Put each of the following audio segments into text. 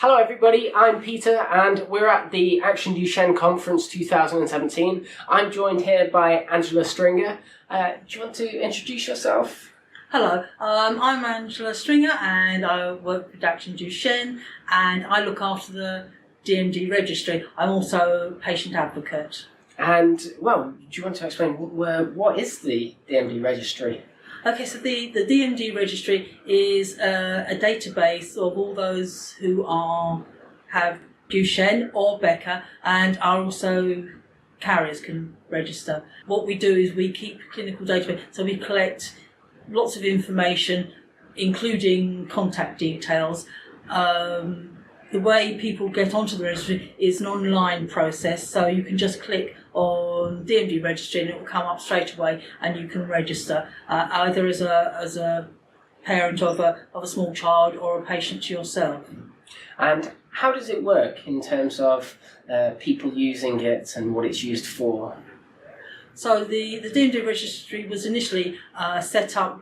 Hello everybody, I'm Peter and we're at the Action Duchenne Conference 2017. I'm joined here by Angela Stringer. Do you want to introduce yourself? Hello, I'm Angela Stringer and I work with Action Duchenne and I look after the DMD Registry. I'm also a patient advocate. And, well, do you want to explain what is the DMD Registry? Okay, so the DMD Registry is a database of all those who have Duchenne or Becker and are also carriers can register. What we do is we keep clinical data, so we collect lots of information, including contact details. The way people get onto the registry is an online process, so you can just click on DMD Registry and it will come up straight away and you can register either as a parent of a small child or a patient yourself. And how does it work in terms of people using it and what it's used for? So the DMD Registry was initially set up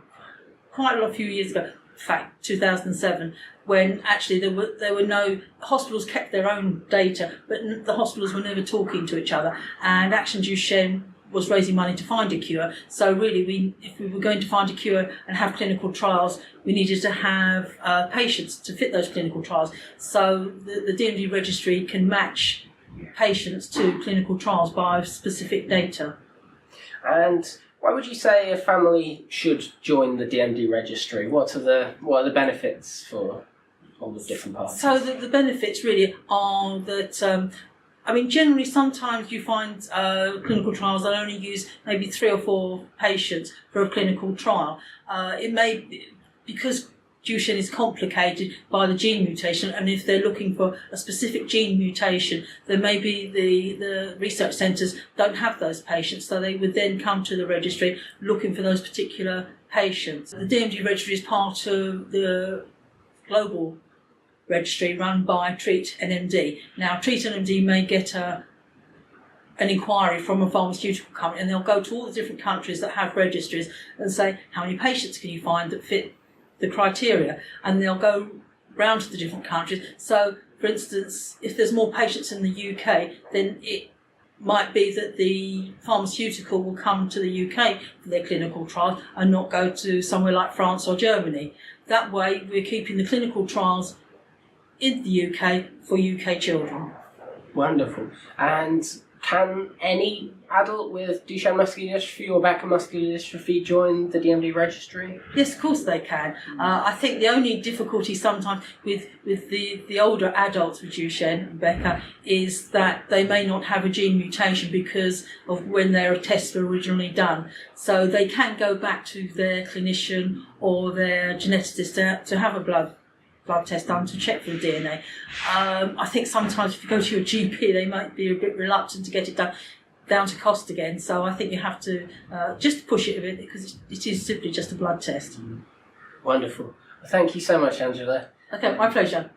quite a few years ago, in fact 2007, when actually there were no, hospitals kept their own data, but the hospitals were never talking to each other, and Action Duchenne was raising money to find a cure. So really, if we were going to find a cure and have clinical trials, we needed to have patients to fit those clinical trials. So the DMD Registry can match patients to clinical trials by specific data. And why would you say a family should join the DMD Registry? What are the benefits for all the different parts? So the benefits really are that, generally sometimes you find clinical trials that only use maybe 3 or 4 patients for a clinical trial. It may be, because Duchenne is complicated by the gene mutation, and if they're looking for a specific gene mutation, then maybe the research centres don't have those patients, so they would then come to the registry looking for those particular patients. The DMD Registry is part of the global registry run by Treat NMD. Now, Treat NMD may get an inquiry from a pharmaceutical company, and they'll go to all the different countries that have registries and say, how many patients can you find that fit the criteria? And they'll go round to the different countries. So, for instance, if there's more patients in the UK, then it might be that the pharmaceutical will come to the UK for their clinical trials and not go to somewhere like France or Germany. That way, we're keeping the clinical trials in the UK for UK children. Wonderful. And can any adult with Duchenne muscular dystrophy or Becker muscular dystrophy join the DMD Registry? Yes, of course they can. I think the only difficulty sometimes with the older adults with Duchenne and Becker is that they may not have a gene mutation because of when their tests were originally done. So they can go back to their clinician or their geneticist to have a blood test done to check for the DNA. I think sometimes if you go to your GP, they might be a bit reluctant to get it done down to cost again. So I think you have to just push it a bit because it is simply just a blood test. Wonderful. Thank you so much, Angela. Okay, my pleasure.